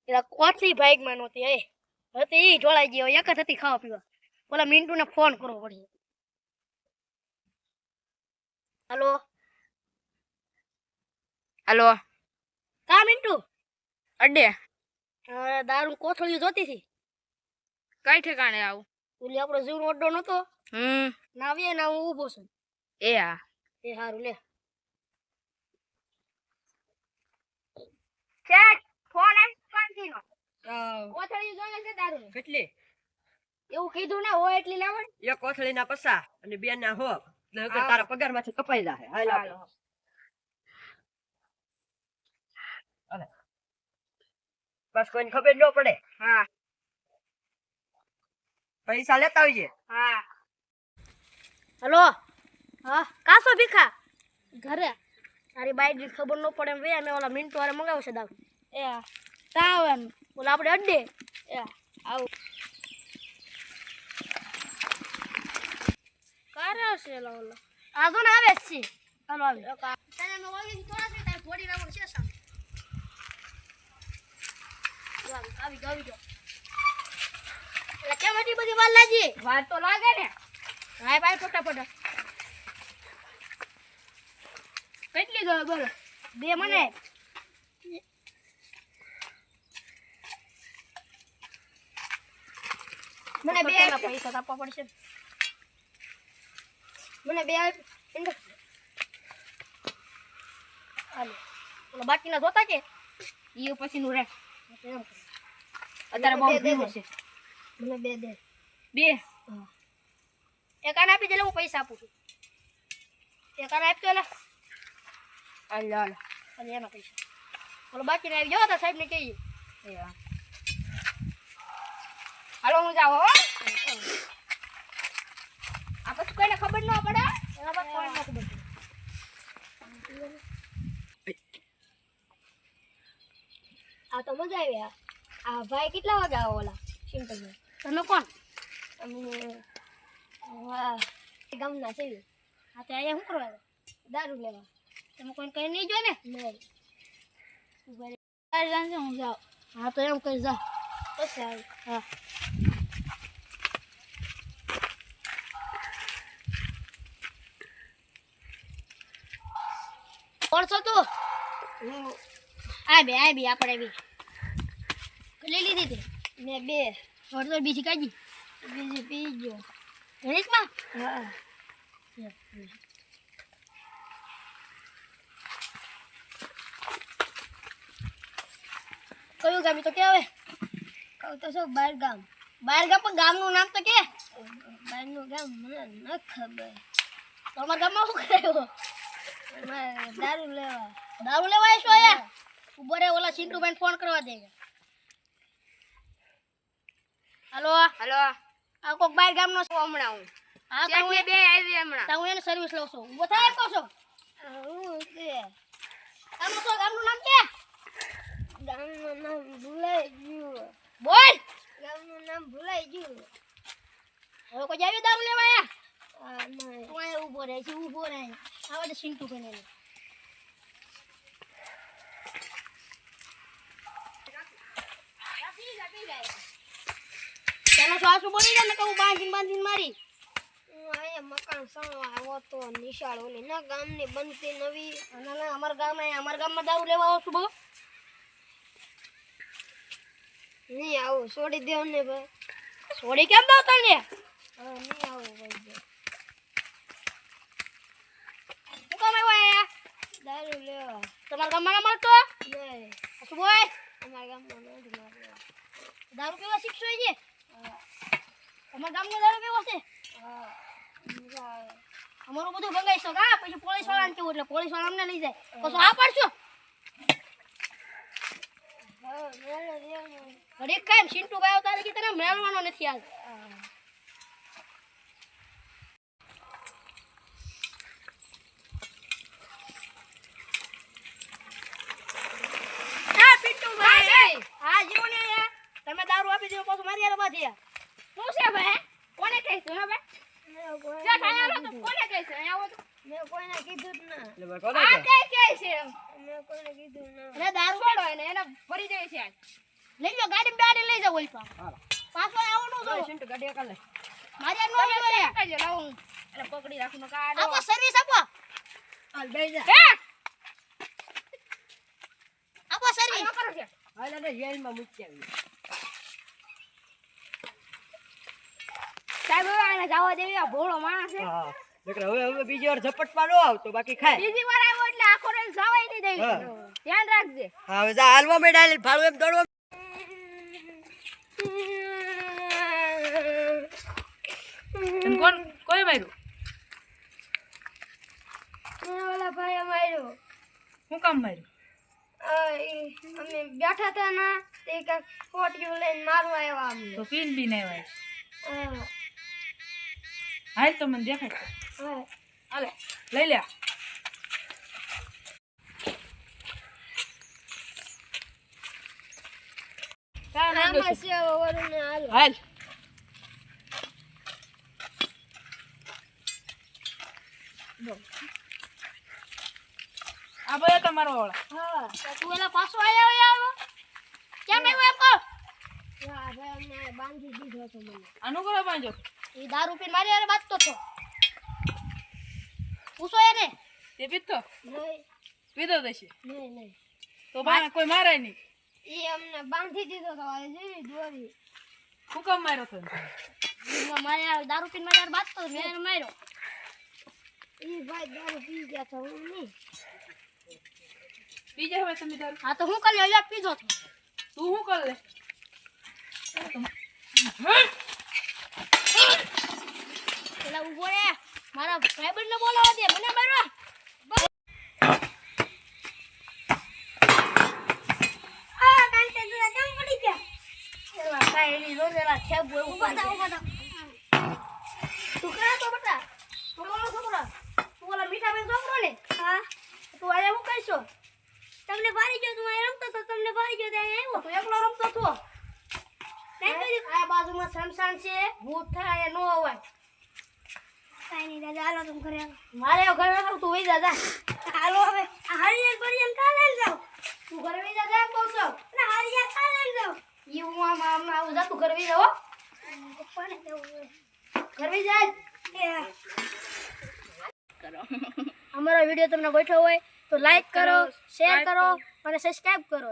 એલા કોટલી બાઈક માં નહોતી એ હતી ઈ ઢોળાઈ ગયો એક જ હતી ખાવા પીવા ઓલા મિન્ટુ ને ફોન કરવો પડશે હાલો હાલો કા મિન્ટુ અડે દારૂ કોથળીઓ જોતી હતી કઈ ઠેકાણે આવું ઓલી આપણો જીવનો અડ્ડો નતો ના આવીએ ના હું ઊભો છું એ હા એ હારું લે ચેક ફોન એમ કાંતીનો કોથળી જોઈ છે દારૂ કેટલી એવું કીધું ને હોય એટલી લાવણ એક કોથળીના 50 અને બે ના 100 નકર તારા પગારમાંથી કપાઈ જાહે હાલ બસ કોઈને ખબર ન પડે હા પૈસા લેતા આવજે હા હલો હા કાસો ભીખા ઘરે તારી બાઈક ની ખબર ન પડે એમ વે મે ઓલા મિન્ટુ વાળા મંગાવ્યો છે દારૂ એ તાવ એમ ઓલા આપણે અડ્ડે એ આવ કારે છે ઓલા આ જો ને આવે છે હાલો આવી તને મે ઓલી થોડા છે તાર થોડી રાવણ છે સામે આવી ગયો એટલે કેમ આટલી બધી વાર લાગી વાર તો લાગે ને હાય ભાઈ ફટાફટ કેટલી ગયો બોલો બે મને મને બે પૈસા આપવા પડશે મને બે હાલો ઓલા બાકીના જોતા કે ઈ પછી નું રે એમ અત્યારે બહુ ભીડ છે મને બે દે બે એક આને આપી દે હું પૈસા આપું છું એક આને આપી દે હાલ હાલ અને એના પૈસા ઓલો બાકીને આવી જાવ તો સાહેબ ને કહીએ હાલો હું જાવ હો આ પછી કોઈને ખબર ન પડે એના પર કોઈ ન ખબર આ તો મજા આવી આ ભાઈ કેટલા વાગે આવો ઓલા સિમ્પલ તમે કોણ અમે વાહ ગામના છે હા તે અહીંયા શું કરવા દારૂ લેવા તમે કોઈ કઈ નહીં જો ને નહીં જાણજો હું જાઉં હા તો એમ કરી જા પછી આવી હા કોણ છો તું આ બે આપણે બી લઈ લીધી તે મેં બે અડધો બીજી કાઢી બીજી પીજો ગણેશમાં હા કયું ગામ તો કે આવે કહું તો શું બહાર ગામ પણ ગામનું નામ તો કે બહારનું ગામ મને ન ખબર તમારા ગામમાં શું કર્યું દારૂ લેવા આવીશું અહીંયા ઉભો રે ઓલા સિન્ટુભાઈ ફોન કરવા દે હાલો હાલો આ કોક બહાર ગામનો છો હમણાં હું હા ચેક ને બે આવી હમણાં હું એને સર્વિસ લઉં છું ઉભો થાય એમ કહો છો હું કે ગામનું નામ કે ગામનું નામ ભૂલાઈ ગયું બોલ ગામનું નામ ભૂલાઈ ગયું હવે કોઈ જાવી દારૂ લેવા આયા નહીં તું અહીંયા ઊભો રહે છે ઊભો રહે આવા તો સિન્ટુ કરીને ચાલો સાસુ બોલી જાય ને કહું બાંધીને મારી અહીંયા મકાન સણવા આવ્યો તો નિશાળ ઓલી ના ગામની બનતી નવી ના અમારા ગામમાં દારૂ લેવા આવો છું બહુ નહીં આવું છોડી દેવ ને ભાઈ છોડી કેમ દઉં તને નહીં આવું ભાઈ શું કામ આવ્યો અહીંયા દારૂ લેવા તમારા ગામમાં ના મળતો નહીં શું બોય અમારા ગામમાં નથી મળતો દારૂ પીવા શીખશો છે તમારા ગામનો દારૂ પીવો છે હા અમારું બધું ભંગાઈશો કા પછી પોલીસ વાળાને કેવું એટલે પોલીસ વાળા અમને લઈ જાય પછી આ પડશો ઘડીક કાંઈ સિન્ટુ ભાઈ આવતા કે તને મેળવાનો નથી આજ હા જીવો ને તમે દારૂ આપી દીધો પછી મારી હારે બાંધી શું છે ભાઈ કોને કહીશું હે ભાઈ જે ખાયા તો કોને કહીશું અહીંયા આવો તો મેં કોઈને કીધું જ ના એટલે ભાઈ કોને આ કે કઈ છે મેં કોઈને કીધું ના અરે દારૂ છોડો એને ભરી જાય છે આજ લઈ લો ગાડી બેડી લઈ જાવ ઓલી પાસે હાલો. પાછો આવવાનો ઓય, છો સિન્ટુ ગાડી કાલે. મારે નો આવે કાજો લાવું એટલે પકડી રાખું કાઢો આપો સર્વિસ આપો હાલ બેહી જા. હે આપો સર્વિસ આયો કરો છે હાલ એને જેલમાં મૂકી આવી. સાહેબ હવે આને જવા દેવી આ ભોળો માણસ છે હા નકર હવે બીજી વાર ઝપટમાં નો આવતો બાકી ખાય. બીજી વાર આવ્યો એટલે આખો રેલ જવાય નહીં દેવી હા. ધ્યાન રાખજે હા હવે જા હાલવા માંડ ભાડું એમ દોડવા. કોણ કોઈ માર્યું ઓલા ભાઈ માર્યો હું કામ માર્યું અમે બેઠા હતા ને તે કાક ફોટીઓ લઈને મારવા આવ્યા અમને તો પીન બી નહીં હોય હા હાલ તો મને દેખાય હા હાલે લઈ લે આમાં છે વરુને હાલો હાલ આ ભાઈ તમારો વાળા હા તો તું એલા પાછો આવ્યો કેમ આવ્યો એમ કહો હા ભાઈ અમને બાંધી દીધો તો મને અનુકૂળ બાંધો એ દારૂ પીને મારી હારે બાજતો હતો પૂછો એને તે પીતો નહીં પીધો દેશે નહીં તો બા કોઈ મારે નહીં એ અમને બાંધી દીધો તો આ જેવી દોરી હું કામ માર્યો તો મારે દારૂ પીને મારી હારે બાજતો હતો, મેં એને માર્યો એ ભાઈ દારૂ પી ગયા હતા હું નહીં બીજા હવે તમે તારું હા તો હું કાલે અહીંયા પીધો હતો તું શું કર લે પેલા ઉભો રે મારા ભાઈબંધને બોલાવા દે મને માર્યો આ કાંતે તું કેમ પડી ગયા એલા કાઈની રોજેલા ખેબ ઉભા થા છોકરા તો બટા તું બોલો છોકરા તું ઓલા મીઠા બેન છોકરો ને હા તું આયા હું કઈશો તમને ભારી ગયો તું આયા રમતો તો તમને ભારી ગયો ત્યાં આવ્યો તું એકલો રમતો તો આ બાજુમાં શમશાન છે ભૂત થાય નો અવાય કાઈ નહીં દાદા હાલો તમે ઘરે મારે ઘરે આવું તું વઈ દાદા હાલો હવે આ હરિયર બરિયન કા લઈ જાવ તું ઘરે વઈ દાદા એમ કહું છું ના હરિયર કા લઈ જાવ ઈ હું આમ આવું જા તું ઘરે વઈ જાવ પપ્પાને જવું ઘરે વઈ જા કરો અમારો વિડિયો તમને ગમ્યો હોય તો લાઈક કરો શેર કરો અને સબસ્ક્રાઇબ કરો